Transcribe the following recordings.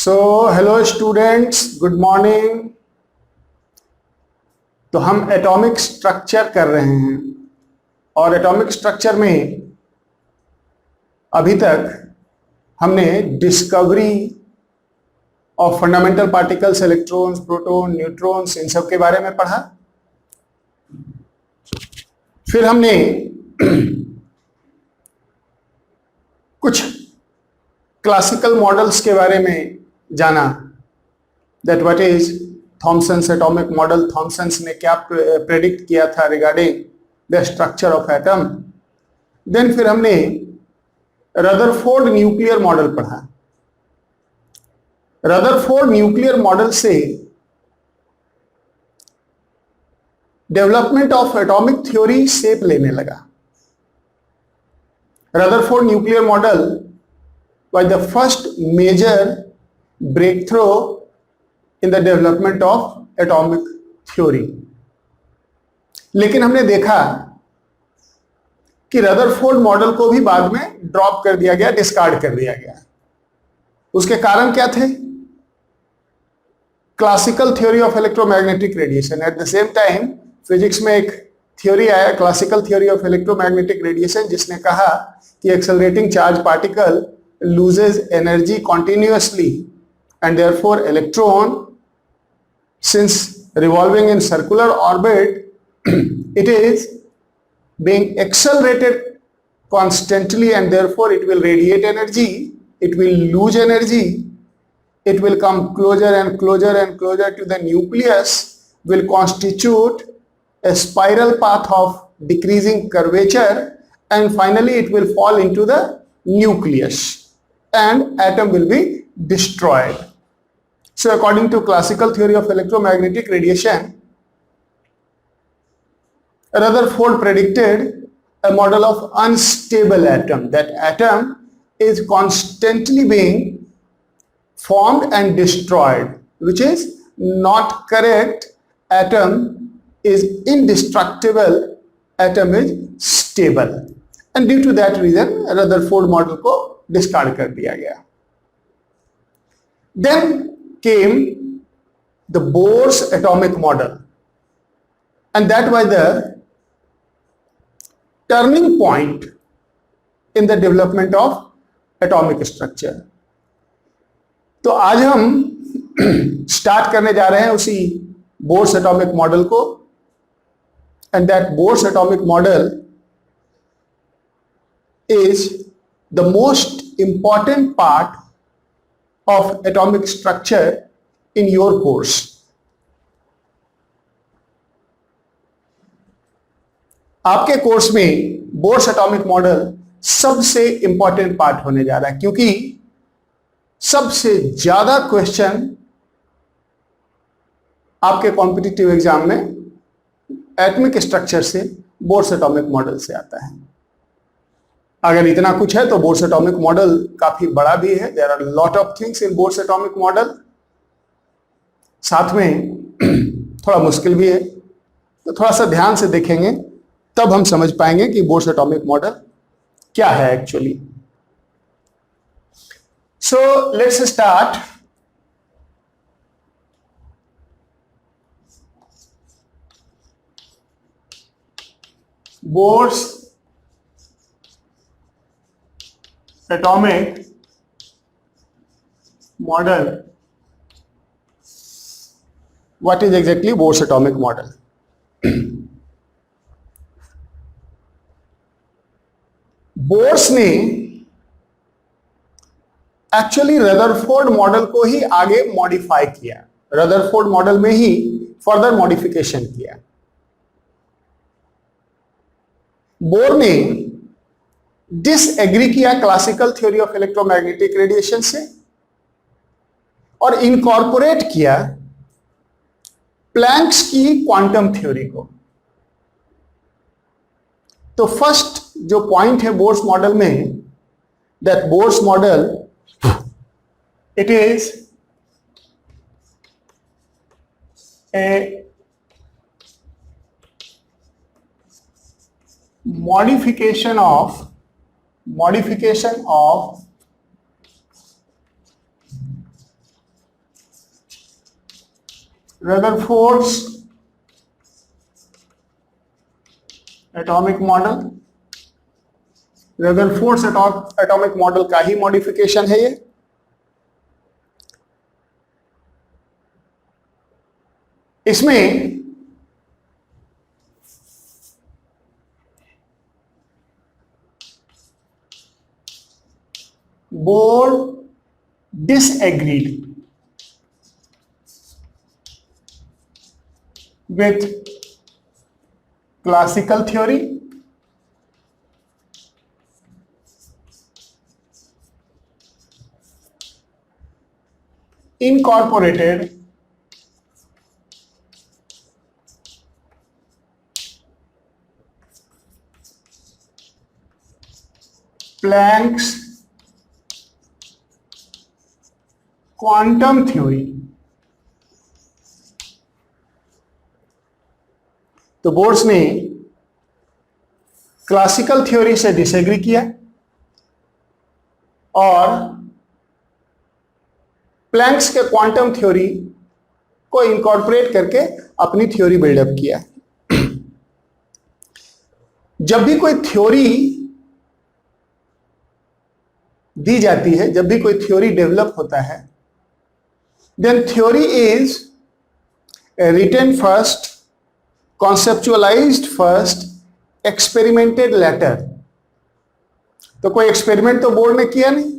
So hello students, good morning. तो हम atomic structure कर रहे हैं और एटॉमिक स्ट्रक्चर में अभी तक हमने discovery of fundamental particles, electrons, proton, neutrons, इन सब के बारे में पढ़ा। फिर हमने कुछ क्लासिकल मॉडल्स के बारे में जाना, that what is Thomson's atomic model. Thomson's ने क्या प्रेडिक्ट किया था regarding the structure of atom. Then फिर हमने रदरफोर्ड न्यूक्लियर मॉडल पढ़ा। रदरफोर्ड न्यूक्लियर मॉडल से development of atomic theory shape लेने लगा। Rutherford nuclear model was the first major breakthrough in the development of atomic theory। लेकिन हमने देखा कि रदरफोर्ड मॉडल को भी बाद में ड्रॉप कर दिया गया, डिस्कार्ड कर दिया गया। उसके कारण क्या थे? Classical theory of electromagnetic radiation. At the same time physics में एक थ्योरी आया, classical theory of electromagnetic radiation, जिसने कहा कि accelerating charge particle loses energy continuously and therefore electron, since revolving in circular orbit it is being accelerated constantly and therefore it will radiate energy, it will lose energy, it will come closer and closer and closer to the nucleus, will constitute a spiral path of decreasing curvature, and finally it will fall into the nucleus and atom will be destroyed. So according to classical theory of electromagnetic radiation, Rutherford predicted a model of unstable atom, that atom is constantly being formed and destroyed, which is not correct. Atom is indestructible, atom is stable, and due to that reason Rutherford model को discard कर दिया गया। Then came the Bohr's atomic model and that was the turning point in the development of atomic structure. तो आज हम start करने जा रहे हैं उसी बोर्स एटॉमिक मॉडल को, and that Bohr's atomic model is the most important part of atomic structure in your course। आपके कोर्स में बोर्स एटॉमिक मॉडल सबसे इंपॉर्टेंट पार्ट होने जा रहा है, क्योंकि सबसे ज्यादा क्वेश्चन आपके कॉम्पिटिटिव एग्जाम में एटॉमिक स्ट्रक्चर से बोर्स एटॉमिक मॉडल से आता है। अगर इतना कुछ है तो बोर्स एटॉमिक मॉडल काफी बड़ा भी है। There are lot of things in Bohr's atomic model, साथ में थोड़ा मुश्किल भी है। तो थोड़ा सा ध्यान से देखेंगे तब हम समझ पाएंगे कि बोर्स एटॉमिक मॉडल क्या है actually. So let's start. Bohr's atomic model. What is exactly Bohr's atomic model? Bohr's ने एक्चुअली रदरफोर्ड मॉडल को ही आगे मॉडिफाई किया, रदरफोर्ड मॉडल में ही फर्दर मॉडिफिकेशन किया। बोर ने डिसएग्री किया classical theory of electromagnetic radiation से और इनकॉर्पोरेट किया प्लैंक्स की क्वांटम थ्योरी को। तो फर्स्ट जो पॉइंट है बोर्स मॉडल में, that Bohr's model it is a modification of Rutherford's atomic model, Rutherford's atomic model का ही मॉडिफिकेशन है ये। इसमें bore disagreed with classical theory incorporated Planck's quantum theory. तो बोर्स ने क्लासिकल थ्योरी से डिसएग्री किया और प्लैंक्स के क्वांटम थ्योरी को इनकॉर्पोरेट करके अपनी थ्योरी बिल्डअप किया। जब भी कोई थ्योरी दी जाती है, जब भी कोई थ्योरी डेवलप होता है, then theory is written first, conceptualized first, experimented later। तो कोई एक्सपेरिमेंट तो बोर्ड ने किया नहीं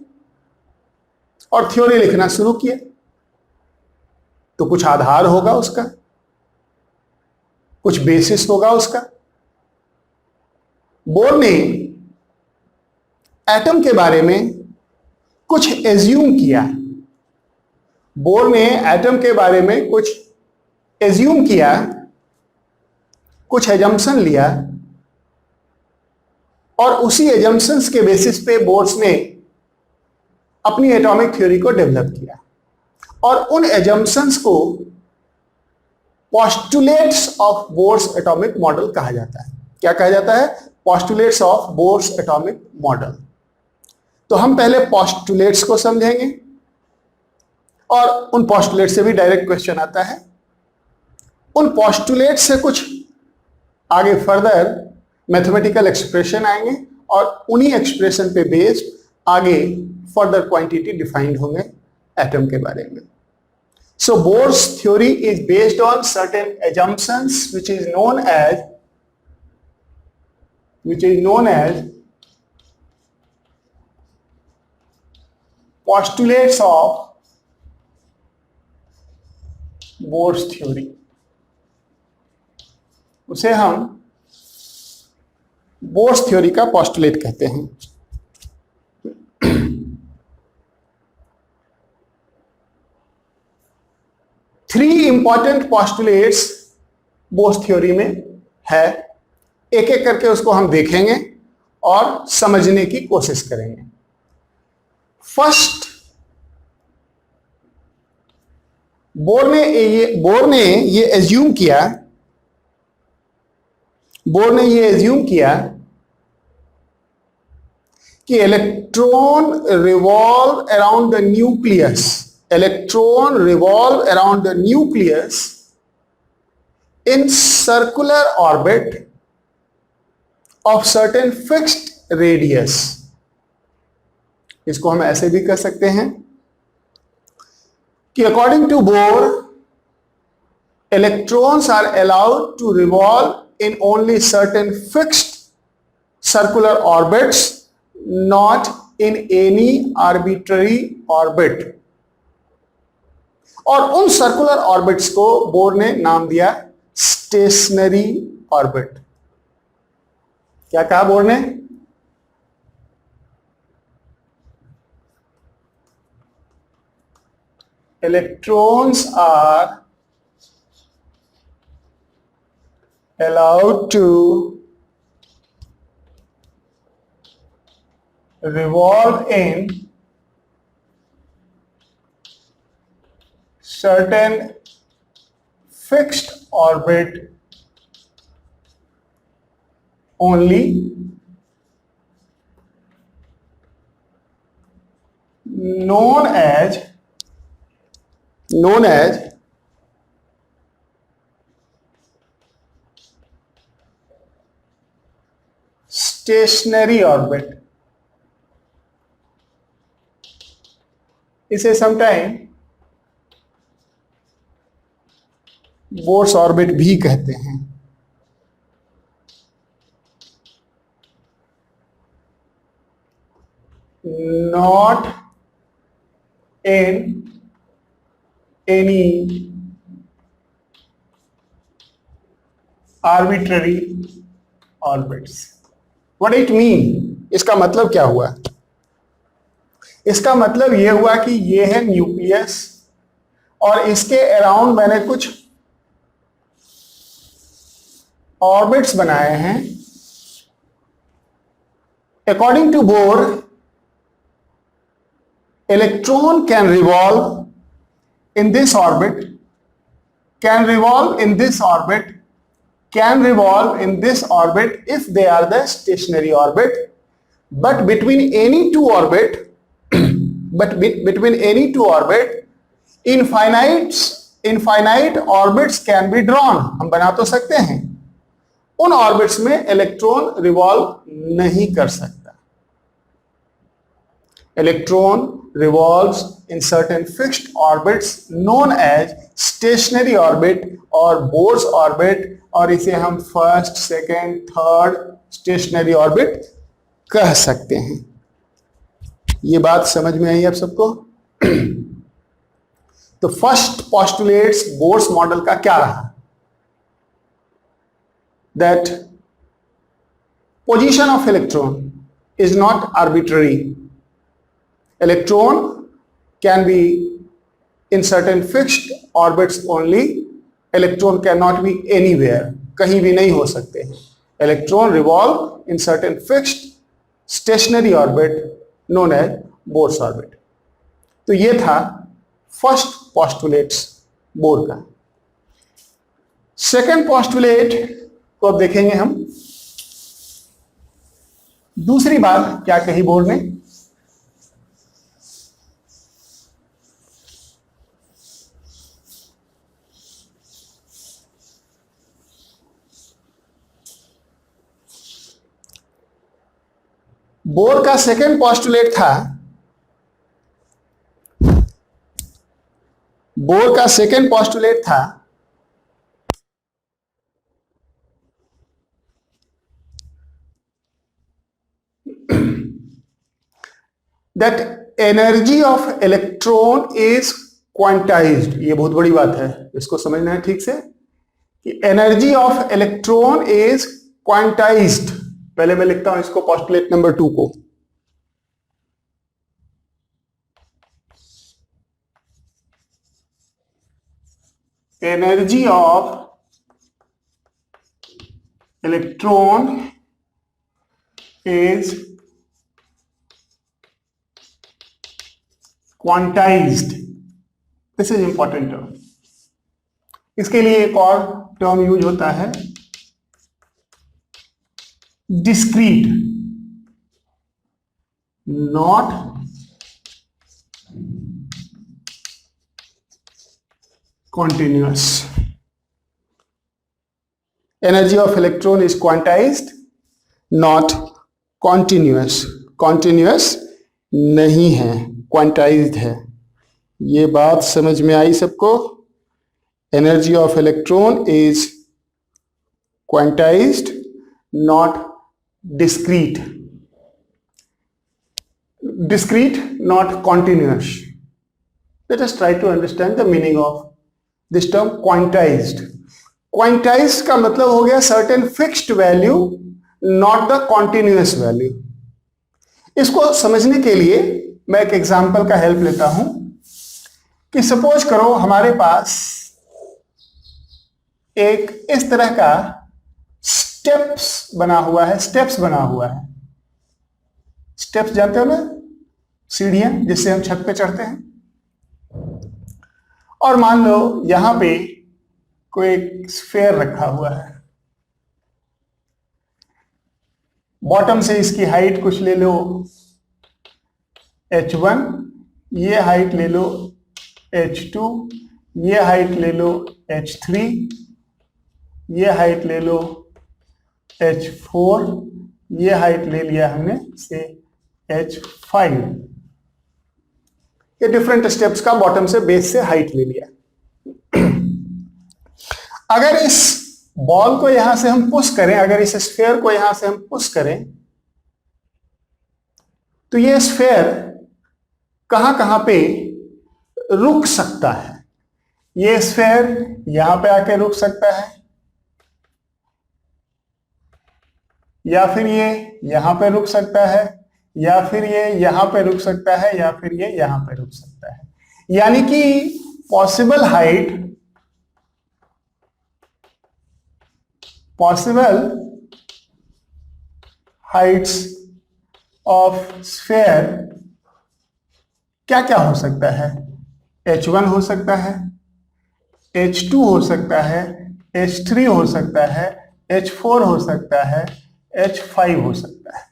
और थ्योरी लिखना शुरू किया, तो कुछ आधार होगा उसका, कुछ बेसिस होगा उसका। बोर्ड ने एटम के बारे में कुछ एज्यूम किया, बोर ने एटम के बारे में कुछ एज्यूम किया, कुछ एजम्पशन लिया और उसी एजम्पशंस के बेसिस पे बोर्स ने अपनी एटॉमिक थ्योरी को डेवलप किया और उन एजम्पशंस को postulates of bourse atomic model कहा जाता है। क्या कहा जाता है? Postulates of bourse atomic model. तो हम पहले पोस्टुलेट्स को समझेंगे और उन पोस्टुलेट से भी डायरेक्ट क्वेश्चन आता है। उन पोस्टुलेट से कुछ आगे फर्दर मैथमेटिकल एक्सप्रेशन आएंगे और उन्हीं एक्सप्रेशन पे बेस्ड आगे फर्दर क्वांटिटी डिफाइंड होंगे एटम के बारे में। So Bohr's theory is based on certain assumptions which is known as postulates of Bohr's theory. उसे हम बोर्स थ्योरी का पोस्टुलेट कहते हैं। Three important postulates Bohr's theory में है, एक एक करके उसको हम देखेंगे और समझने की कोशिश करेंगे। फर्स्ट, बोर ने ये एज्यूम किया कि electron revolve around the nucleus in circular orbit of certain fixed radius. इसको हम ऐसे भी कह सकते हैं कि according to Bohr, electrons are allowed to revolve in only certain fixed circular orbits, not in any arbitrary orbit। और उन सर्कुलर ऑर्बिट्स को बोर ने नाम दिया स्टेशनरी ऑर्बिट। क्या कहा बोर ने? Electrons are allowed to revolve in certain fixed orbit only, known as stationery orbit, इसे समटाइम बोर्स ऑर्बिट भी कहते हैं। Not in any arbitrary orbits. What it mean, इसका मतलब क्या हुआ? इसका मतलब यह हुआ कि यह है न्यूक्लियस और इसके अराउंड मैंने कुछ ऑर्बिट्स बनाए हैं। According to Bohr, electron can revolve in this orbit, can revolve in this orbit, can revolve in this orbit if they are the stationary orbit, but between any two orbit between any two orbit infinite orbits can be drawn। हम बना तो सकते हैं, उन orbits में electron revolve नहीं कर सकता। Electron revolves in certain fixed orbits known as stationary orbit और Bohr's orbit, और इसे हम first, second, third stationery orbit कह सकते हैं। ये बात समझ में आई आप सबको? तो फर्स्ट पोस्टुलेट्स बोर्स मॉडल का क्या रहा? That position of electron is not arbitrary. Electron can be in certain fixed orbits only. Electron cannot be anywhere, कहीं भी नहीं हो सकते। Electron revolve in certain fixed stationary orbit known as Bohr's orbit। तो ये था फर्स्ट पोस्टुलेट्स बोर का। Second postulate को अब देखेंगे हम। दूसरी बात क्या कही बोर ने? बोर का सेकेंड पोस्टुलेट था, बोर का सेकेंड पोस्टुलेट था that energy of electron is quantized. ये बहुत बड़ी बात है, इसको समझना है ठीक से कि energy of electron is quantized. पहले मैं लिखता हूं इसको पोस्टुलेट नंबर 2 को। Energy of electron is quantized. This is important term. इसके लिए एक और टर्म यूज होता है, discrete, not continuous। Energy of electron is quantized, not continuous। continuous नहीं है, quantized है। ये बात समझ में आई सबको? Energy of electron is quantized, not discrete। discrete, not continuous। Let us try to understand the meaning of this term quantized। quantized का मतलब हो गया certain fixed value, not the continuous value। इसको समझने के लिए मैं एक एग्जांपल का हेल्प लेता हूं कि सपोज करो हमारे पास एक इस तरह का स्टेप्स बना हुआ है। स्टेप्स बना हुआ है, स्टेप्स जानते हो ना, सीढ़ियां जिससे हम छत पे चढ़ते हैं। और मान लो यहां पे कोई स्फेयर रखा हुआ है, बॉटम से इसकी हाइट कुछ ले लो h1, ये हाइट ले लो h2, ये हाइट ले लो h3, ये हाइट ले लो h4, ये हाइट ले लिया हमने से h5, ये डिफरेंट स्टेप्स का बॉटम से बेस से हाइट ले लिया। अगर इस बॉल को यहां से हम पुश करें, अगर इस स्फेयर को यहां से हम पुश करें, तो ये स्फेयर कहां कहां पे रुक सकता है। ये स्फेयर यहां पे आके रुक सकता है, या फिर ये यहां पे रुक सकता है, या फिर ये यहां पे रुक सकता है, या फिर ये यहां पे रुक सकता है। यानी कि पॉसिबल हाइट्स ऑफ स्फेयर क्या क्या हो सकता है। h1 हो सकता है, h2 हो सकता है, h3 हो सकता है, h4 हो सकता है, h5 हो सकता है।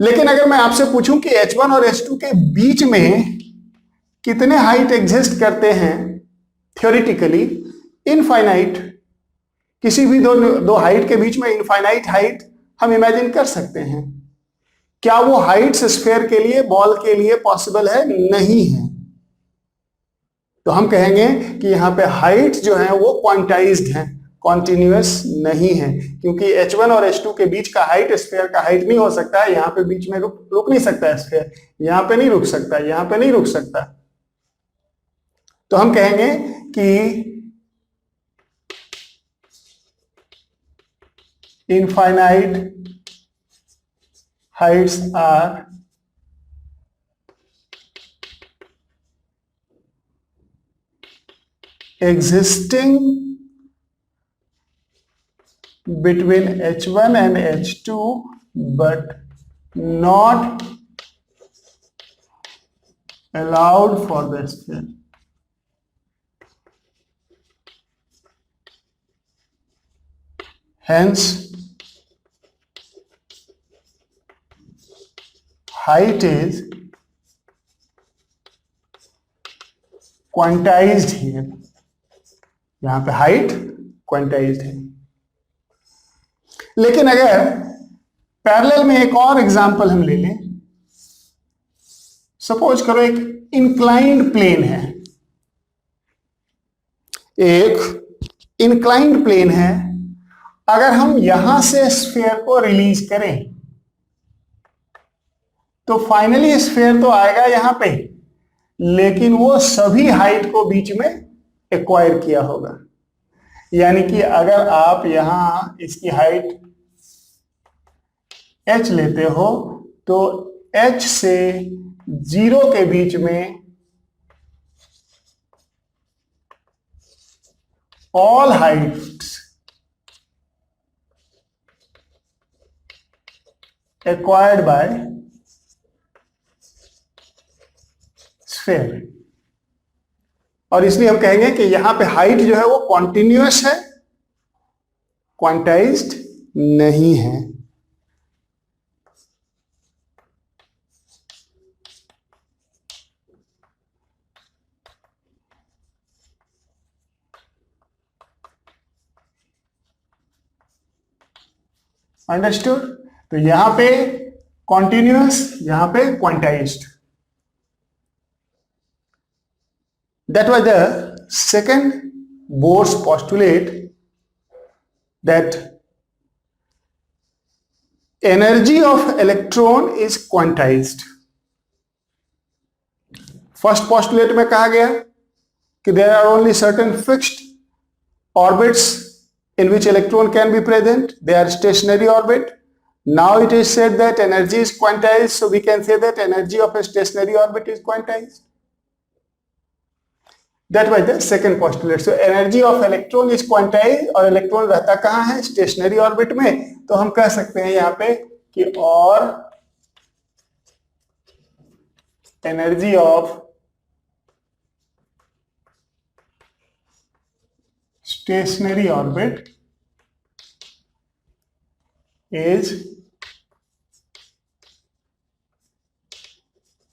लेकिन अगर मैं आपसे पूछूं कि h1 और h2 के बीच में कितने हाइट एग्जिस्ट करते हैं थ्योरेटिकली, इनफाइनाइट, किसी भी दो हाइट के बीच में इनफाइनाइट हाइट हम इमेजिन कर सकते हैं। क्या वो हाइट्स स्फेयर के लिए, बॉल के लिए पॉसिबल है? नहीं है। तो हम कहेंगे कि यहां पे हाइट जो है वो क्वांटाइज्ड है, कॉन्टिन्यूअस नहीं है, क्योंकि h1 और h2 के बीच का हाइट स्फेयर का हाइट नहीं हो सकता है। यहां पे बीच में रुक नहीं सकता है स्फेयर, यहां पे नहीं रुक सकता, यहां पे नहीं रुक सकता। तो हम कहेंगे कि infinite heights are existing between h1 and h2 but not allowed for the sphere. Hence height is quantized here. यहां पे हाइट क्वांटाइज्ड है। लेकिन अगर पैरेलल में एक और एग्जांपल हम ले लें, सपोज करो एक इंक्लाइंड प्लेन है, एक इंक्लाइंड प्लेन है। अगर हम यहां से स्फीयर को रिलीज करें तो फाइनली स्फीयर तो आएगा यहां पे, लेकिन वो सभी हाइट को बीच में एक्वायर किया होगा। यानी कि अगर आप यहां इसकी हाइट h लेते हो तो h से 0 के बीच में all Heights acquired by sphere. और इसलिए हम कहेंगे कि यहां पे हाइट जो है वो कॉन्टिन्यूअस है, क्वांटाइज्ड नहीं है। अंडरस्टूड? तो यहां पे कॉन्टिन्यूअस, यहां पे quantized. That was the second Bohr's postulate, that energy of electron is quantized. First postulate में कहा गया कि there are only certain fixed orbits in which electron can be present. They are stationary orbit. Now it is said that energy is quantized, so we can say that energy of a stationary orbit is quantized. That was the second postulate. So energy of electron is quantized, और electron रहता कहाँ है? Stationery orbit में। तो हम कह सकते हैं यहाँ पे कि और energy of stationary orbit is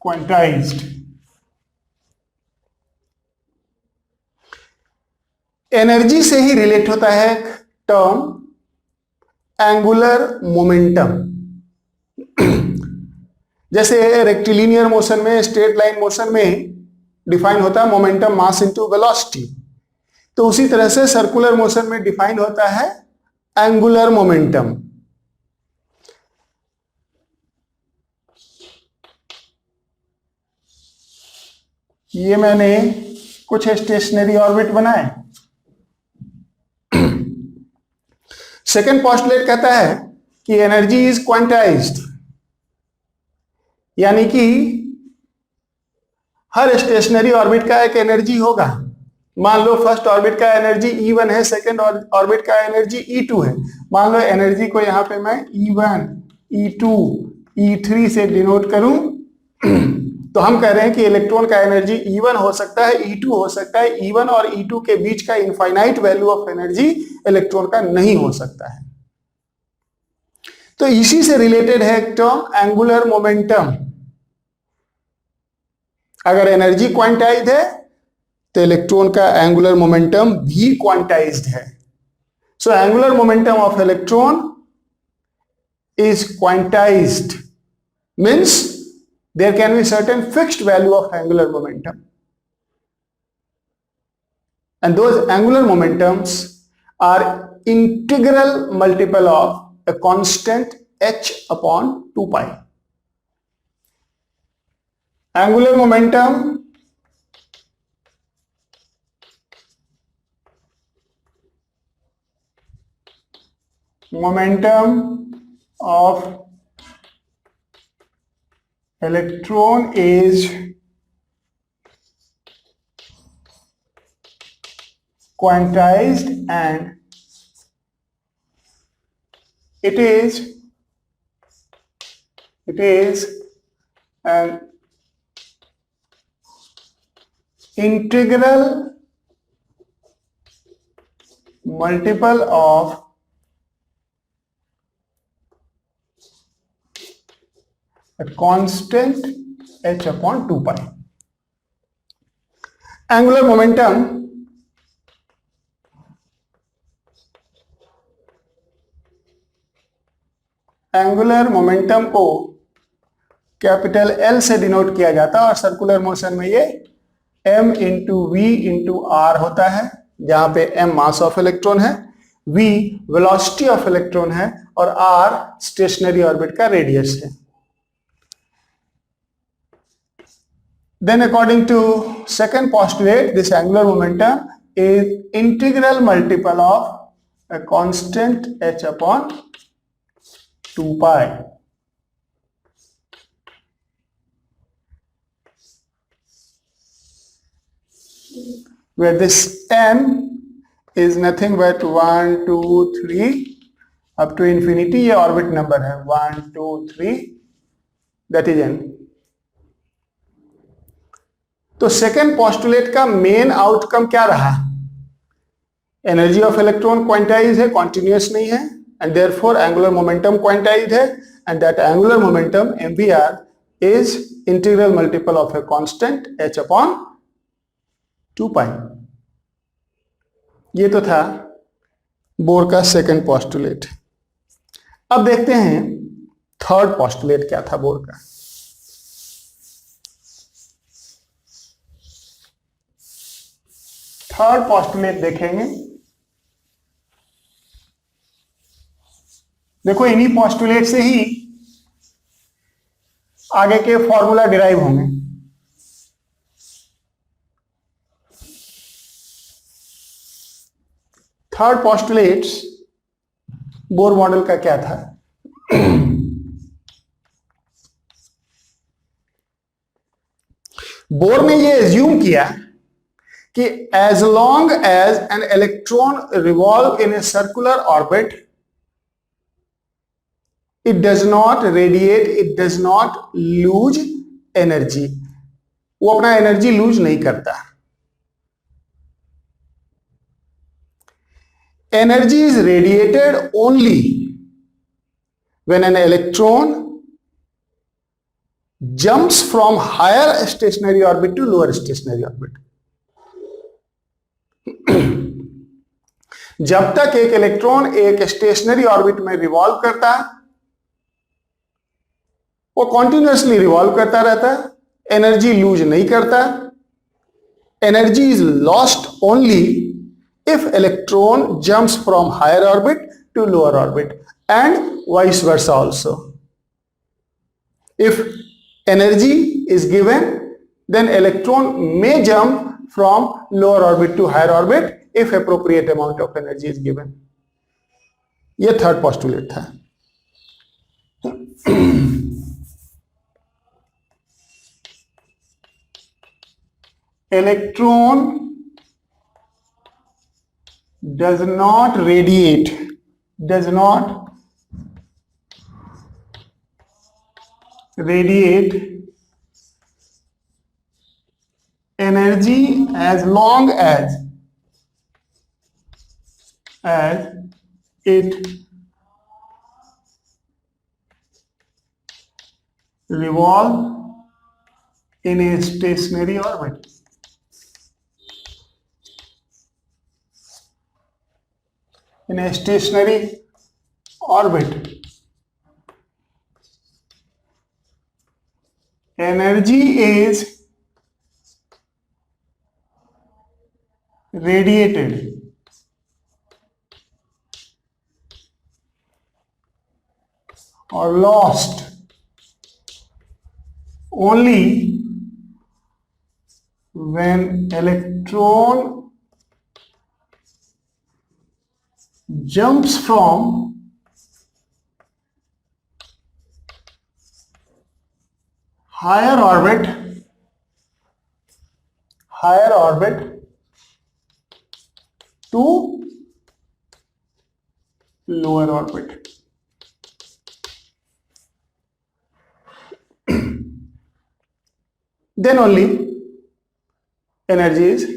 quantized. Energy से ही रिलेट होता है एक टर्म एंगुलर मोमेंटम। जैसे रेक्टिलिनियर मोशन में, स्ट्रेट लाइन मोशन में डिफाइन होता है मोमेंटम मास इनटू वेलोसिटी, तो उसी तरह से सर्कुलर मोशन में डिफाइन होता है एंगुलर मोमेंटम। ये मैंने कुछ स्टेशनरी ऑर्बिट बनाए। सेकेंड पोस्टुलेट कहता है कि एनर्जी इज क्वांटाइज्ड, यानी कि हर स्टेशनरी ऑर्बिट का एक एनर्जी होगा। मान लो फर्स्ट ऑर्बिट का एनर्जी E1 है, सेकेंड ऑर्बिट का एनर्जी E2 है। मान लो एनर्जी को यहां पे मैं E1, E2, E3 से डिनोट करूं तो हम कह रहे हैं कि इलेक्ट्रॉन का एनर्जी E1 हो सकता है, E2 हो सकता है। E1 और E2 के बीच का infinite value of energy electron का नहीं हो सकता है। तो इसी से रिलेटेड है एक टर्म एंगुलर मोमेंटम। अगर एनर्जी क्वांटाइज्ड है तो इलेक्ट्रॉन का एंगुलर मोमेंटम भी क्वांटाइज्ड है। So angular momentum of electron is quantized, means there can be certain fixed value of angular momentum, and those angular momentums are integral multiple of a constant h upon 2 pi. Angular momentum of electron is quantized, and it is an integral multiple of a constant h upon 2 pi. Angular momentum को capital L से denote किया जाता है, और circular motion में ये m into v into r होता है, जहां पे m मास ऑफ इलेक्ट्रॉन है, v वेलोसिटी ऑफ इलेक्ट्रॉन है, और r स्टेशनरी ऑर्बिट का रेडियस है। Then according to second postulate, this angular momentum is integral multiple of a constant h upon 2 pi. Where this m is nothing but 1, 2, 3 up to infinity, ये orbit number है 1, 2, 3, that is n. तो second postulate का main outcome क्या रहा? Energy of electron quantize है, continuous नहीं है, and therefore angular momentum quantize है, and that angular momentum MVR is integral multiple of a constant h upon 2 pi. ये तो था बोर का सेकेंड पोस्टुलेट। अब देखते हैं थर्ड पोस्टुलेट क्या था बोर का। थर्ड पोस्टुलेट देखेंगे। देखो इन्हीं पोस्टुलेट से ही आगे के फॉर्मूला डिराइव होंगे। थर्ड पोस्टुलेट बोर मॉडल का क्या था? बोर ने ये एज्यूम किया कि as long as an electron revolve in a circular orbit, it does not radiate, it does not lose energy. वो अपना एनर्जी लूज नहीं करता। Energy is radiated only when an electron jumps from higher stationary orbit to lower stationary orbit. जब तक एक electron एक stationary orbit में revolve करता है, वो कॉन्टिन्यूसली रिवॉल्व करता रहता है, एनर्जी लूज नहीं करता। Energy is lost only if electron jumps from higher orbit to lower orbit and vice versa also. If energy is given, then electron may jump from lower orbit to higher orbit if appropriate amount of energy is given. ये third postulate था। Electron does not radiate energy as long as it revolve in a stationary orbit. In a stationary orbit, energy is radiated or lost only when electron jumps from higher orbit to lower orbit. Then only energy is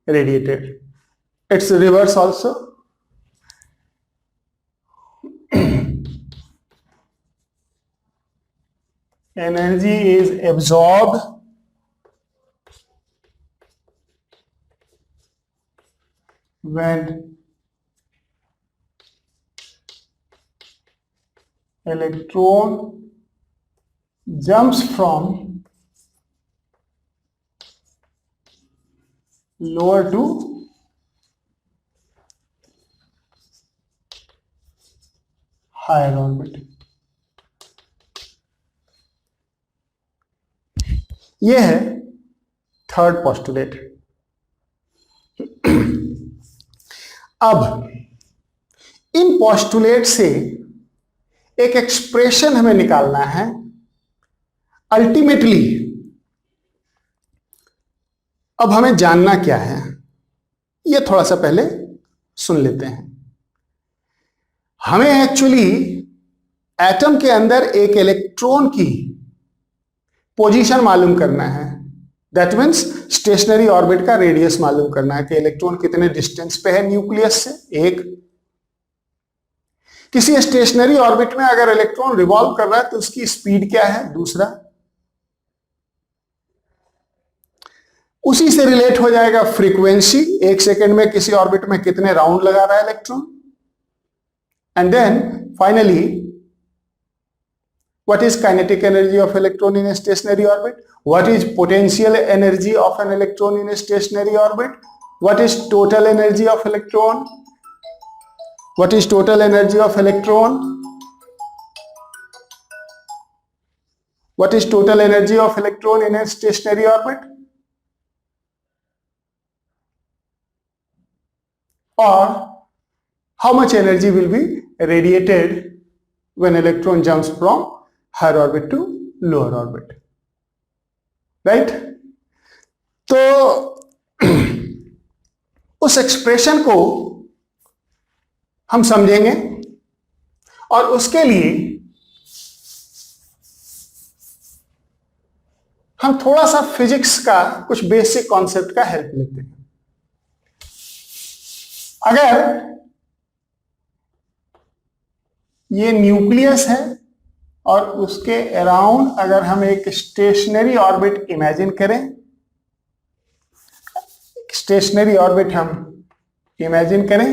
radiated. It's reverse also. Energy is absorbed when electron jumps from lower to higher orbit. यह है third postulate. अब इन postulate से एक expression हमें निकालना है। Ultimately अब हमें जानना क्या है, यह थोड़ा सा पहले सुन लेते हैं। हमें एक्चुअली एटम के अंदर एक इलेक्ट्रॉन की पोजीशन मालूम करना है। दैट मीन्स स्टेशनरी ऑर्बिट का रेडियस मालूम करना है कि इलेक्ट्रॉन कितने डिस्टेंस पे है न्यूक्लियस से। एक किसी स्टेशनरी ऑर्बिट में अगर इलेक्ट्रॉन रिवॉल्व कर रहा है तो उसकी स्पीड क्या है। दूसरा उसी से रिलेट हो जाएगा फ्रीक्वेंसी, एक सेकेंड में किसी ऑर्बिट में कितने राउंड लगा रहा है electron. And then finally what is kinetic energy of electron in a stationary orbit, what is potential energy of an electron in a stationary orbit, what is total energy of electron, what is total energy of electron, what is total energy of electron in a stationary orbit, or how much energy will be radiated when electron jumps from higher orbit to lower orbit, right? तो उस expression को हम समझेंगे और उसके लिए हम थोड़ा सा फिजिक्स का कुछ बेसिक कॉन्सेप्ट का हेल्प लेते हैं। अगर ये न्यूक्लियस है और उसके अराउंड अगर हम एक स्टेशनरी ऑर्बिट इमेजिन करें, स्टेशनरी ऑर्बिट हम इमेजिन करें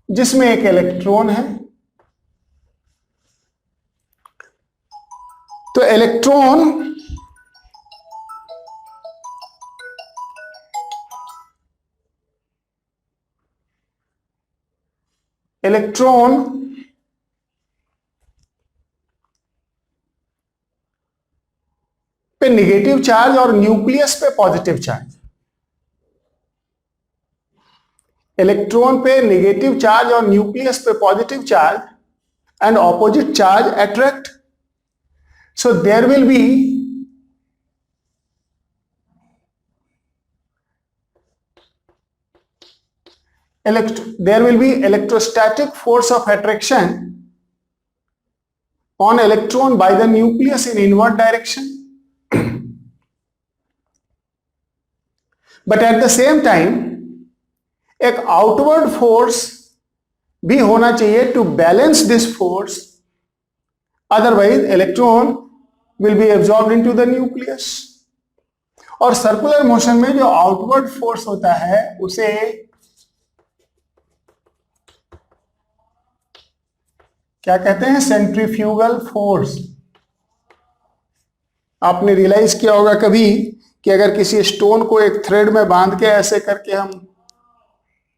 जिसमें एक इलेक्ट्रॉन है। तो इलेक्ट्रॉन पे निगेटिव चार्ज और न्यूक्लियस पे पॉजिटिव चार्ज। इलेक्ट्रॉन पे नेगेटिव चार्ज और न्यूक्लियस पे positive charge and opposite charge attract. So there will be electrostatic force of attraction on electron by the nucleus in inward direction. But at the same time एक outward force भी होना चाहिए to balance this force, otherwise electron will be absorbed into the nucleus. और circular motion में जो outward force होता है उसे क्या कहते हैं? Centrifugal force. आपने रियलाइज किया होगा कभी कि अगर किसी स्टोन को एक थ्रेड में बांध के ऐसे करके हम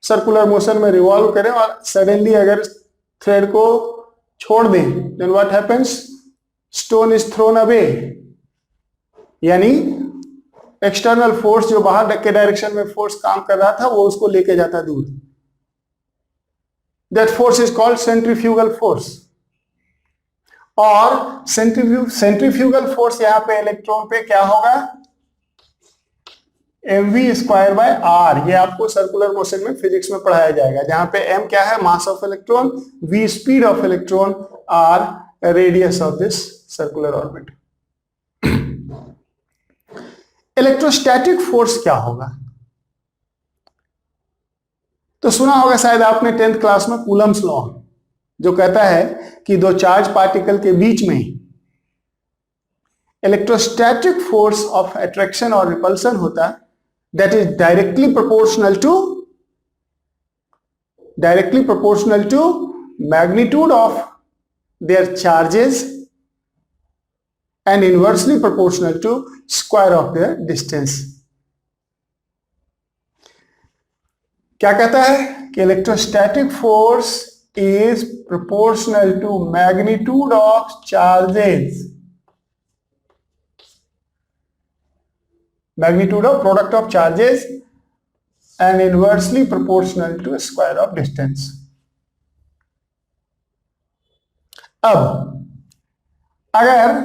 सर्कुलर मोशन में रिवॉल्व करें और सडनली अगर थ्रेड को छोड़ दें, then what happens? Stone is thrown away. यानी एक्सटर्नल फोर्स जो बाहर के डायरेक्शन में फोर्स काम कर रहा था वो उसको लेके जाता दूर। That force is called centrifugal force. और सेंट्रीफ्यूगल फोर्स यहां पे इलेक्ट्रॉन पे क्या होगा? mv square bye r। ये आपको सर्कुलर मोशन में फिजिक्स में पढ़ाया जाएगा, जहां पे m क्या है? Mass of electron, v speed of electron, r radius of this circular orbit. Electrostatic force क्या होगा? तो सुना होगा शायद आपने 10th क्लास में कूलम्स लॉ, जो कहता है कि दो चार्ज पार्टिकल के बीच में इलेक्ट्रोस्टैटिक फोर्स ऑफ अट्रैक्शन और रिपल्सन होता है, that is directly proportional to magnitude of their charges and inversely proportional to square of their distance। क्या कहता है कि electrostatic force is proportional to magnitude of charges, magnitude of product of charges and inversely proportional to square of distance। अब अगर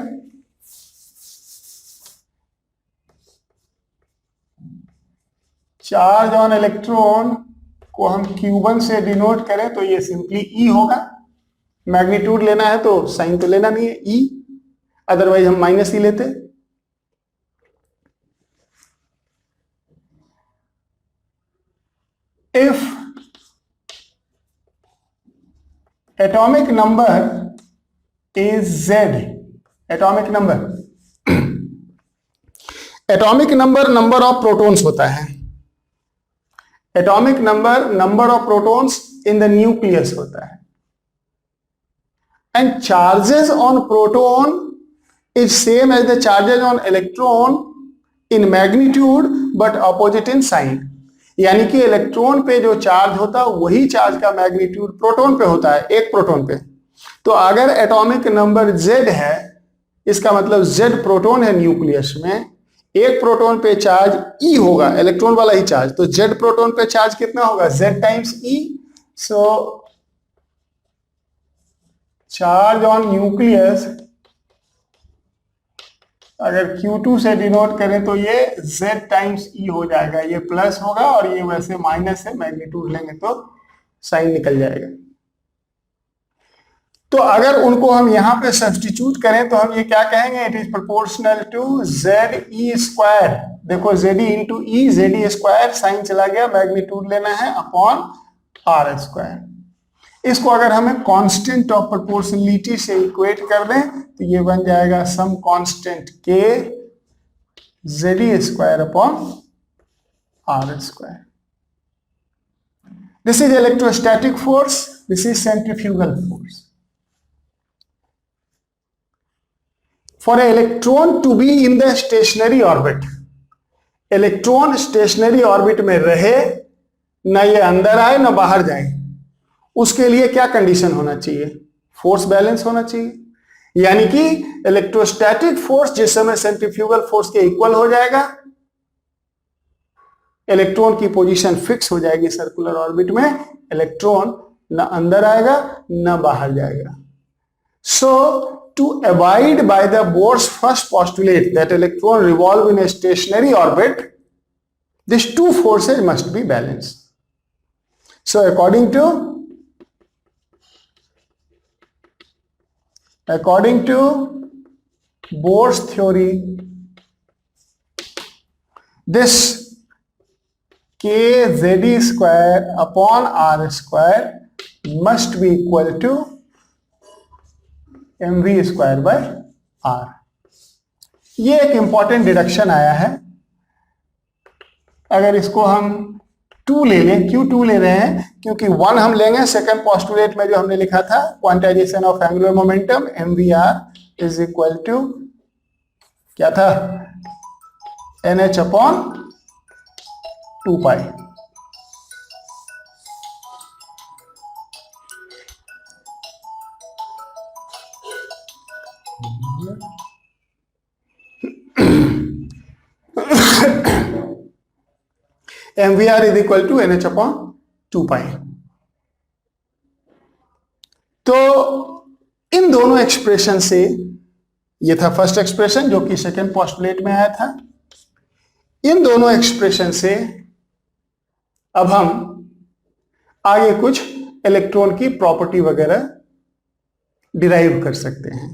charge on electron को हम Q1 से denote करें तो ये सिंपली E होगा। मैग्नीट्यूड लेना है तो साइन तो लेना नहीं है E, अदरवाइज हम माइनस E लेते। If atomic number is Z, atomic number number of protons होता है। atomic number of protons in the nucleus होता है। and charges on proton is same as the charges on electron in magnitude but opposite in sign। यानी कि electron पे जो charge होता है वही चार्ज का मैग्नीट्यूड प्रोटॉन पे होता है, एक प्रोटॉन पे। तो अगर एटॉमिक नंबर Z है, इसका मतलब Z प्रोटॉन है न्यूक्लियस में, एक प्रोटॉन पे चार्ज E होगा, इलेक्ट्रॉन वाला ही चार्ज। तो Z प्रोटॉन पे चार्ज कितना होगा? Z times E। So charge on nucleus अगर Q2 से डिनोट करें तो ये Z टाइम्स E हो जाएगा। ये प्लस होगा और ये वैसे माइनस है, मैग्नीट्यूड लेंगे तो साइन निकल जाएगा। तो अगर उनको हम यहां पे सब्स्टिट्यूट करें तो हम ये क्या कहेंगे? It is proportional to ZE square. देखो ZE into E, ZE square, sign चला गया, मैग्नीट्यूड लेना है अपॉन R स्क्वायर। इसको अगर हमें कांस्टेंट ऑफ प्रोपोर्शनलिटी से इक्वेट कर दें तो ये बन जाएगा some constant K ZE square upon R square. This is electrostatic force, this is centrifugal force. For an electron to be in the stationary orbit, electron stationery orbit में रहे, ना ये अंदर आए ना बाहर जाए, उसके लिए क्या कंडीशन होना चाहिए? फोर्स बैलेंस होना चाहिए। यानी कि इलेक्ट्रोस्टैटिक फोर्स जिस समय सेंट्रीफ्यूगल फोर्स के इक्वल हो जाएगा, इलेक्ट्रॉन की पोजीशन फिक्स हो जाएगी सर्कुलर ऑर्बिट में, इलेक्ट्रॉन ना अंदर आएगा ना बाहर जाएगा। सो to abide by the Bohr's first postulate that electron revolve in a stationary orbit, these two forces must be balanced. So according to Bohr's theory, this kZe square upon R square must be equal to mv square by r. ये एक important deduction आया है। अगर इसको हम 2 ले लें, क्यों 2 ले रहे हैं? क्योंकि 1 हम लेंगे सेकंड पोस्टुलेट में जो हमने लिखा था, quantization of angular momentum mvr is equal to क्या था? nh upon 2 pi. mvr is equal to nh upon 2 pi. तो इन दोनों एक्सप्रेशन से, ये था फर्स्ट एक्सप्रेशन जो कि सेकंड पोस्टुलेट में आया था, इन दोनों एक्सप्रेशन से अब हम आगे कुछ इलेक्ट्रॉन की प्रॉपर्टी वगैरह डिराइव कर सकते हैं।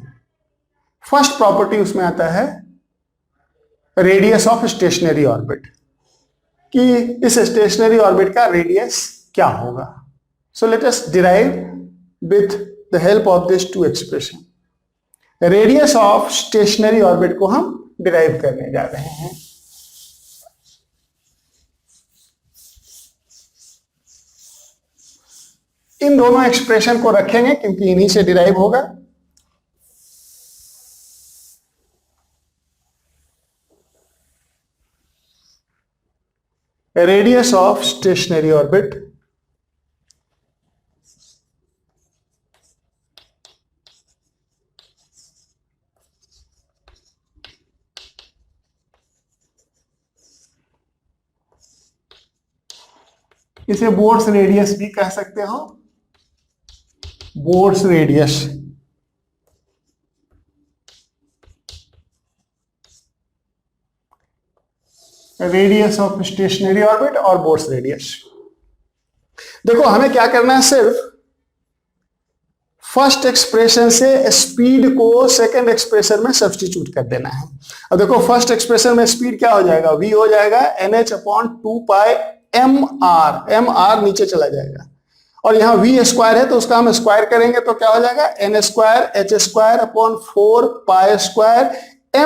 फर्स्ट प्रॉपर्टी उसमें आता है रेडियस ऑफ स्टेशनरी ऑर्बिट, कि इस स्टेशनरी ऑर्बिट का रेडियस क्या होगा। So let us derive with the help of this two expression. Radius of stationary orbit को हम डिराइव करने जा रहे हैं। इन दोनों एक्सप्रेशन को रखेंगे क्योंकि इन्हीं से डिराइव होगा। रेडियस ऑफ स्टेशनरी ऑर्बिट इसे बोर्स रेडियस भी कह सकते हो। Bohr's radius radius of stationary orbit और बोर्स रेडियस। देखो हमें क्या करना है, सिर्फ फर्स्ट एक्सप्रेशन से स्पीड को सेकंड एक्सप्रेशन में सब्स्टिट्यूट कर देना है। अब देखो फर्स्ट एक्सप्रेशन में स्पीड क्या हो जाएगा? v हो जाएगा nh अपॉन 2 पाई mr, mr नीचे चला जाएगा और यहां v स्क्वायर है तो उसका हम स्क्वायर करेंगे तो क्या हो जाएगा? n square h square upon 4 pi square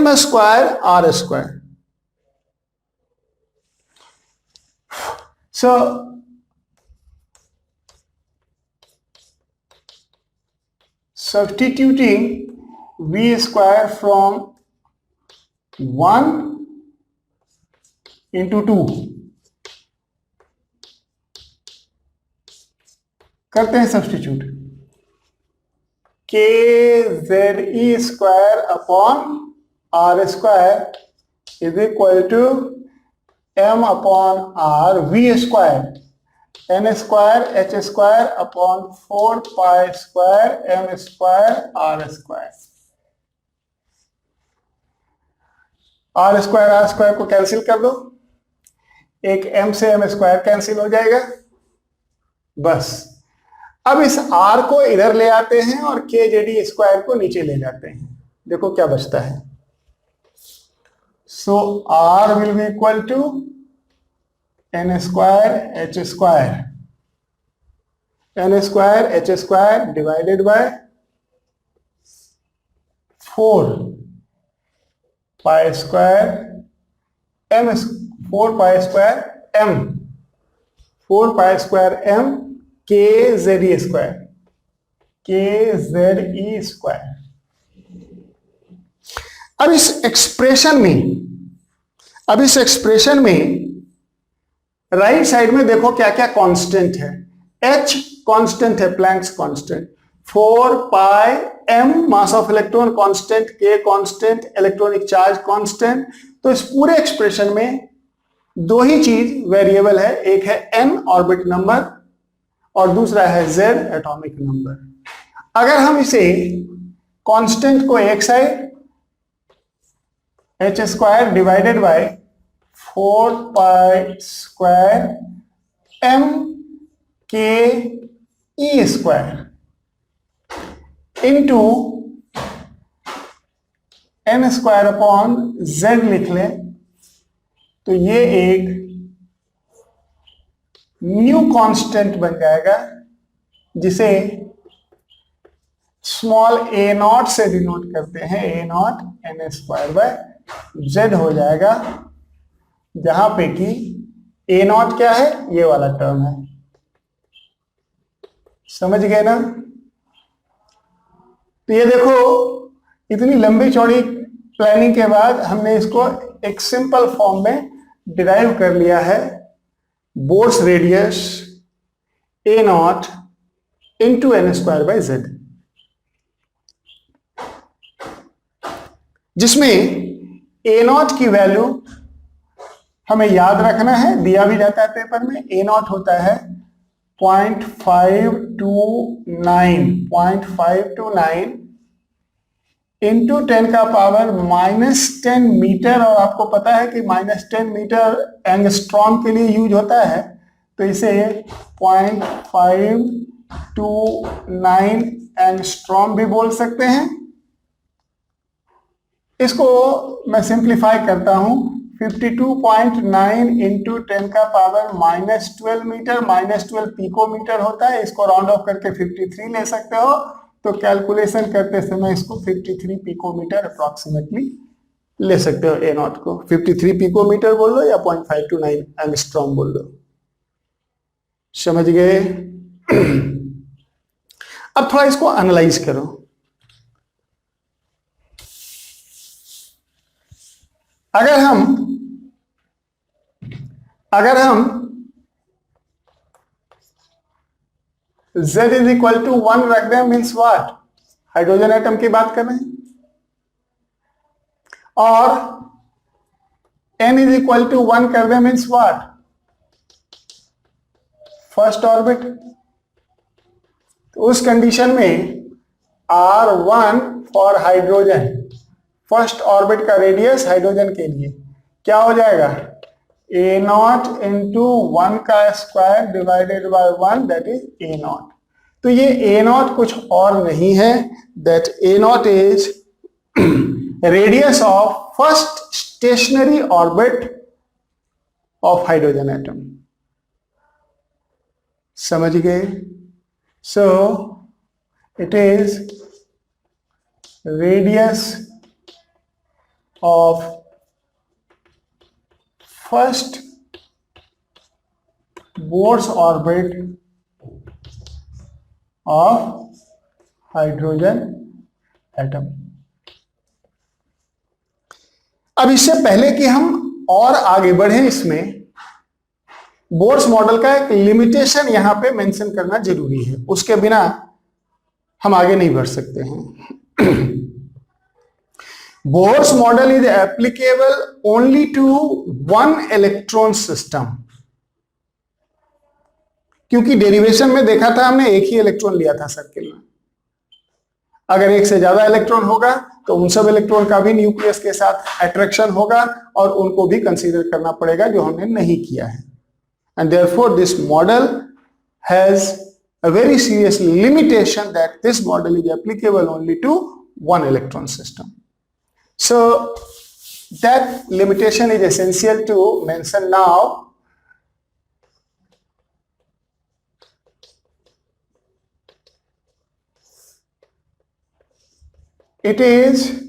m square r square. So substituting v square from 1 into 2 करते हैं substitute. kZe square upon r square is equal to m upon r v square n square h square upon 4 pi square m square r square. r square को cancel कर दो, एक m से m square cancel हो जाएगा बस। अब इस r को इधर ले आते हैं और kZe स्क्वायर को नीचे ले जाते हैं। देखो क्या बचता है। So r will be equal to n square h square, n square h square divided by 4 pi square m, 4 pi square m 4 pi square m के जेड ई स्क्वायर, के जेड ई स्क्वायर। अब इस expression में right side में देखो क्या क्या constant है। h कांस्टेंट है, Planck's constant, 4 pi m mass of electron constant, k constant, electronic charge constant. तो इस पूरे एक्सप्रेशन में दो ही चीज वेरिएबल है, एक है n ऑर्बिट नंबर और दूसरा है z एटॉमिक नंबर। अगर हम इसे कांस्टेंट को एक side h square divided by 4 pi square m के e square into n square upon z लिख लें तो ये एक न्यू कांस्टेंट बन जाएगा जिसे स्मॉल a नॉट से डिनोट करते हैं, a not n square by z हो जाएगा, जहां पे कि a नॉट क्या है, ये वाला टर्म है। समझ गए ना? तो ये देखो, इतनी लंबी चौड़ी प्लानिंग के बाद हमने इसको एक सिंपल फॉर्म में डिराइव कर लिया है। Bohr's radius a nought into n square by z, जिसमें a नॉट की वैल्यू हमें याद रखना है, दिया भी जाता है पेपर में। a नॉट होता है 0.529 इंटू 10 का पावर -10 मीटर, और आपको पता है कि -10 मीटर एंगस्ट्रॉम के लिए यूज होता है, तो इसे 0.529 एंगस्ट्रॉम भी बोल सकते हैं। इसको मैं सिंप्लीफाई करता हूं, 52.9 इंटू 10 का पावर -12 मीटर, -12 पिकोमीटर होता है। इसको राउंड ऑफ करके 53 ले सकते हो, तो कैलकुलेशन करते समय इसको 53 पिकोमीटर अप्रोक्सीमेटली ले सकते हो। ए नॉट को 53 पिकोमीटर बोल लो या 0.529 एंगस्ट्रॉम बोल लो। समझ गए? अब थोड़ा इसको एनालाइज करो। अगर हम Z इज इक्वल टू 1 रख दें, मीन्स व्हाट, हाइड्रोजन एटम की बात कर रहे हैं, और N इज इक्वल टू 1 कर दें, मीन्स व्हाट, फर्स्ट ऑर्बिट। तो उस कंडीशन में R1 for hydrogen, first orbit का रेडियस हाइड्रोजन के लिए क्या हो जाएगा, a नॉट इंटू 1 का square divided bye 1, that is a not. तो ये a नॉट कुछ और नहीं है, that a not is radius of first stationery orbit of hydrogen atom. समझ गए? So it is radius of first Bohr's orbit of hydrogen atom। अब इससे पहले कि हम और आगे बढ़े, इसमें बोर्स मॉडल का एक लिमिटेशन यहां पे मेंशन करना जरूरी है, उसके बिना हम आगे नहीं बढ़ सकते हैं। Bohr's model is applicable only to one electron system, क्योंकि डेरिवेशन में देखा था हमने एक ही इलेक्ट्रॉन लिया था सर्किल में। अगर एक से ज्यादा इलेक्ट्रॉन होगा तो उन सब इलेक्ट्रॉन का भी न्यूक्लियस के साथ अट्रैक्शन होगा और उनको भी कंसीडर करना पड़ेगा, जो हमने नहीं किया है। And therefore this model has a very serious limitation, that this model is applicable only to one electron system. So that limitation is essential to mention now. It is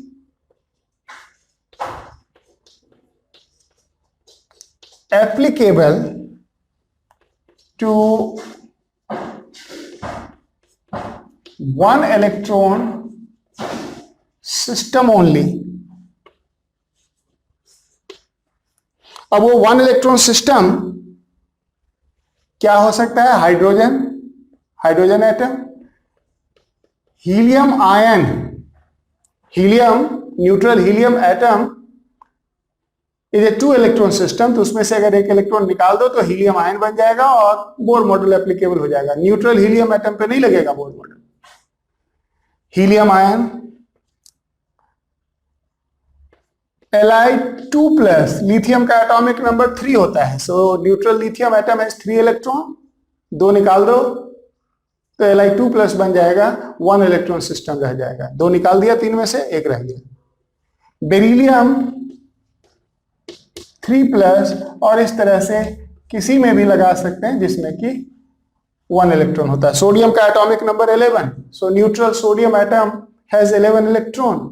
applicable to one electron system only. अब वो one electron system क्या हो सकता है? Hydrogen atom, helium ion, helium neutral helium atom is a two electron system. तो उसमें से अगर एक इलेक्ट्रॉन निकाल दो तो हीलियम आयन बन जाएगा और बोर मॉडल एप्लीकेबल हो जाएगा। न्यूट्रल हीलियम एटम पे नहीं लगेगा Bohr model. Helium ion, Li2+, lithium का एटॉमिक नंबर 3 होता है। So neutral lithium atom has 3 electron, 2 निकाल दो तो Li2+ बन जाएगा, 1 इलेक्ट्रॉन सिस्टम रह जाएगा। 2 निकाल दिया, 3 में से 1 रह गया। बेरिलियम 3+, और इस तरह से किसी में भी लगा सकते हैं जिसमें कि 1 इलेक्ट्रॉन होता है। सोडियम का atomic number 11, so neutral sodium atom has 11 electron.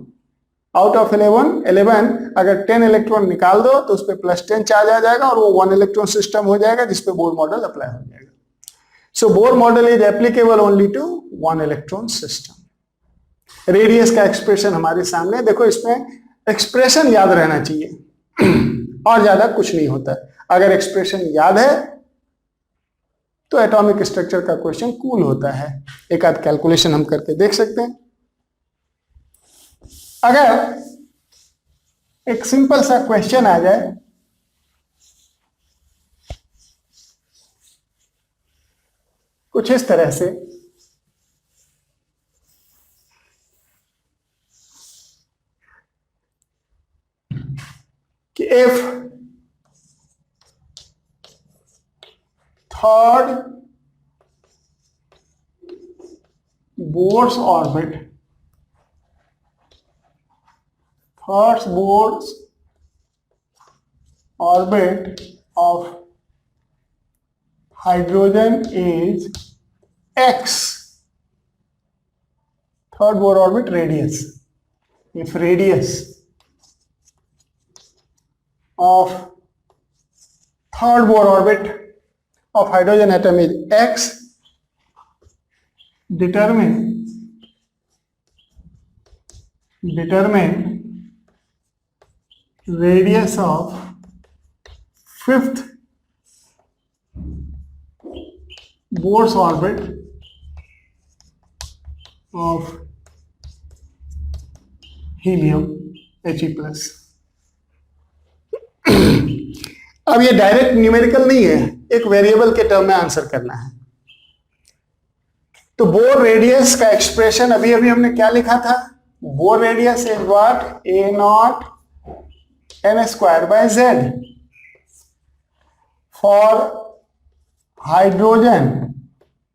Out of 11 अगर 10 इलेक्ट्रॉन निकाल दो तो उस पर +10 चार्ज आ जाएगा और वो 1 इलेक्ट्रॉन सिस्टम हो जाएगा जिसपे बोर मॉडल अप्लाई हो जाएगा। So Bohr model is applicable only to 1 electron system. Radius का एक्सप्रेशन हमारे सामने, देखो इसमें एक्सप्रेशन याद रहना चाहिए और ज्यादा कुछ नहीं होता। अगर एक्सप्रेशन याद है तो एटॉमिक स्ट्रक्चर का क्वेश्चन कूल होता है। एक आध कैलकुलेशन हम करके देख सकते हैं। अगर एक सिंपल सा क्वेश्चन आ जाए कुछ इस तरह से कि if third Bohr's orbit, third Bohr's orbit of hydrogen is x, third Bohr orbit radius, if radius of third Bohr orbit of hydrogen atom is x, determine radius of fifth Bohr's orbit of helium He+. अब ये direct numerical नहीं है, एक variable के term में answer करना है। तो बोर रेडियस का एक्सप्रेशन अभी हमने क्या लिखा था? Bore radius is what? A0 n²/z for hydrogen.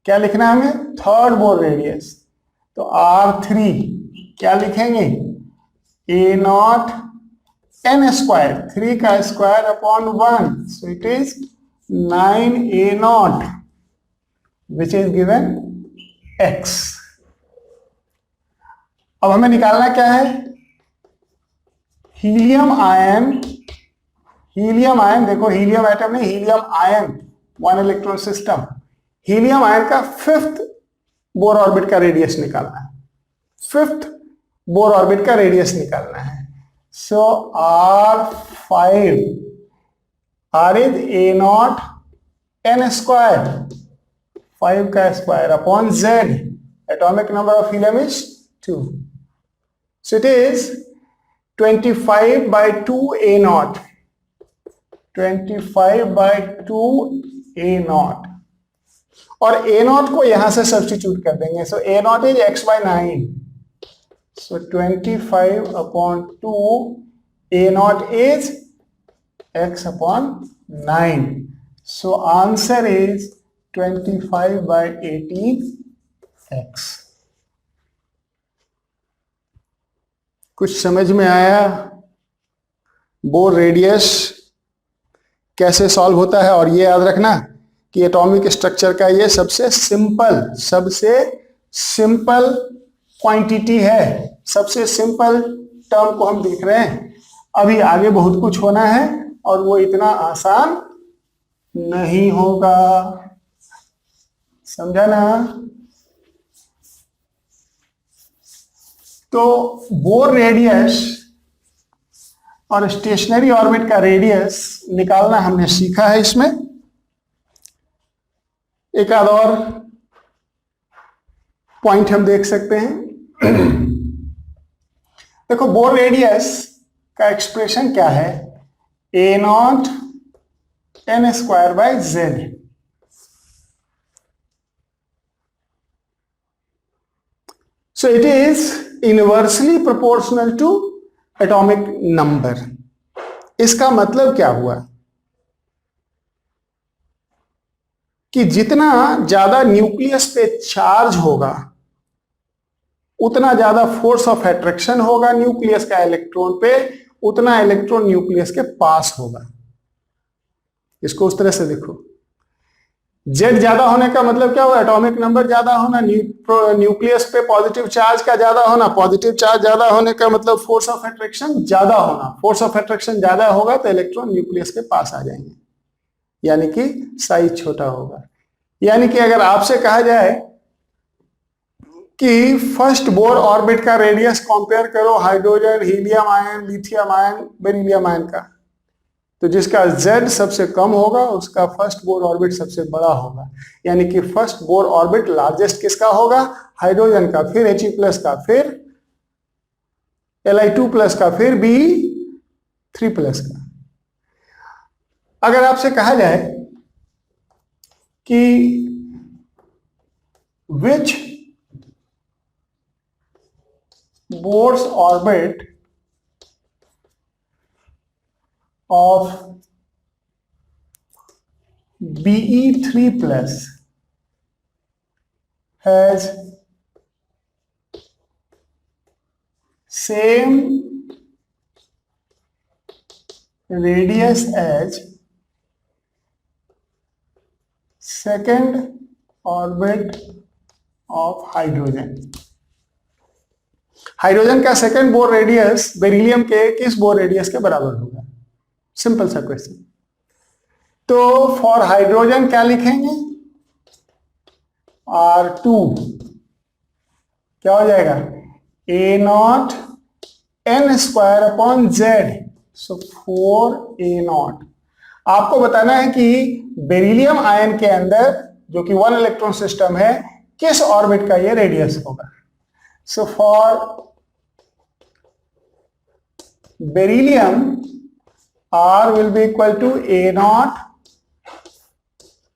क्या लिखना है हमें? Third bore radius. तो R3 क्या लिखेंगे? A0 n², 3 का square upon 1, so it is 9A0 which is given x। अब हमें निकालना क्या है? हीलियम आयन, देखो हीलियम एटम नहीं, helium ion, 1 electron system. Helium ion का फिफ्थ बोर ऑर्बिट का रेडियस निकालना है, फिफ्थ बोर ऑर्बिट का रेडियस निकालना है। सो R5, R is A0 n², 5 का square upon z, atomic number of helium is 2, so it is 25/2 A0, 25/2 A0, और A0 को यहां से सब्स्टिट्यूट कर देंगे। सो A0 is x/9, so 25/2 A0 is x/9, so answer is 25/18x। कुछ समझ में आया? बोर रेडियस कैसे सॉल्व होता है? और ये याद रखना कि एटॉमिक स्ट्रक्चर का ये सबसे सिंपल क्वांटिटी है, सबसे सिंपल टर्म को हम देख रहे हैं। अभी आगे बहुत कुछ होना है और वो इतना आसान नहीं होगा। समझा ना? तो बोर रेडियस और स्टेशनरी ऑर्बिट का रेडियस निकालना हमने सीखा है। इसमें एक आध और पॉइंट हम देख सकते हैं। देखो, बोर रेडियस का एक्सप्रेशन क्या है? A nought n square by z. So it is inversely proportional to atomic number। इसका मतलब क्या हुआ कि जितना ज्यादा न्यूक्लियस पे चार्ज होगा उतना ज्यादा फोर्स ऑफ अट्रैक्शन होगा न्यूक्लियस का इलेक्ट्रॉन पे, उतना इलेक्ट्रॉन न्यूक्लियस के पास होगा। इसको उस तरह से देखो, जेड ज्यादा होने का मतलब क्या हुआ? एटॉमिक नंबर ज्यादा होना, न्यूक्लियस पे पॉजिटिव चार्ज का ज्यादा होना। पॉजिटिव चार्ज ज्यादा होने का मतलब फोर्स ऑफ अट्रैक्शन ज्यादा होना। फोर्स ऑफ अट्रैक्शन ज्यादा होगा तो इलेक्ट्रॉन न्यूक्लियस के पास आ जाएंगे, यानी कि साइज छोटा होगा। यानी कि अगर आपसे कहा जाए कि फर्स्ट बोर ऑर्बिट का रेडियस कंपेयर करो hydrogen, helium ion, lithium ion, beryllium ion का, तो जिसका Z सबसे कम होगा उसका फर्स्ट बोर ऑर्बिट सबसे बड़ा होगा। यानी कि फर्स्ट बोर ऑर्बिट लार्जेस्ट किसका होगा? हाइड्रोजन का, फिर He+ का, फिर Li2+ का, फिर Be3+ का। अगर आपसे कहा जाए कि which Bohr's orbit of Be3+ has same radius as second orbit of hydrogen। Hydrogen का सेकंड बोर रेडियस बेरिलियम के किस बोर रेडियस के बराबर होगा? सिंपल सा क्वेश्चन। तो फॉर हाइड्रोजन क्या लिखेंगे? R2 क्या हो जाएगा? A0 n² सो 4A0। आपको बताना है कि बेरिलियम आयन के अंदर जो कि 1 इलेक्ट्रॉन सिस्टम है किस ऑर्बिट का ये रेडियस होगा। So for beryllium R will be equal to A0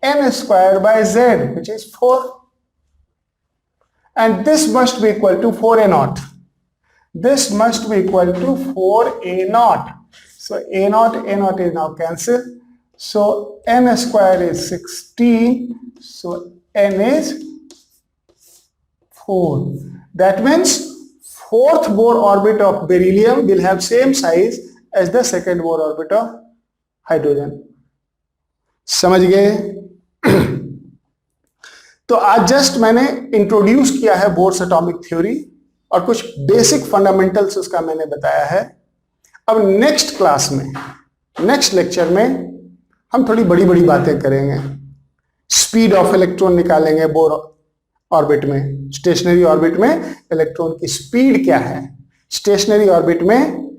n² by Z, which is 4, and this must be equal to 4A0. This must be equal to 4A0. So A0 is now cancelled, so n² is 16, so n is 4. That means fourth Bohr orbit of beryllium will have same size as the second Bohr orbit of hydrogen। समझ गए? तो आज just मैंने introduce किया है Bohr's atomic theory और कुछ basic fundamentals उसका मैंने बताया है। अब नेक्स्ट क्लास में, नेक्स्ट लेक्चर में हम थोड़ी बड़ी बड़ी बातें करेंगे। स्पीड ऑफ इलेक्ट्रॉन निकालेंगे बोर ऑर्बिट में, स्टेशनरी ऑर्बिट में इलेक्ट्रॉन की स्पीड क्या है, स्टेशनरी ऑर्बिट में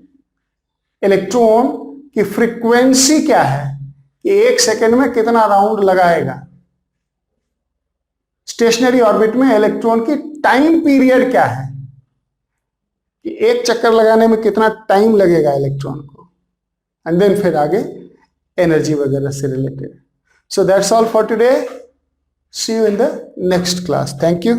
इलेक्ट्रॉन की फ्रीक्वेंसी क्या है कि 1 सेकेंड में कितना राउंड लगाएगा, स्टेशनरी ऑर्बिट में इलेक्ट्रॉन की टाइम पीरियड क्या है कि 1 चक्कर लगाने में कितना टाइम लगेगा इलेक्ट्रॉन को, एंड देन फिर आगे एनर्जी वगैरह से related. So that's all for today. See you in the next class. Thank you.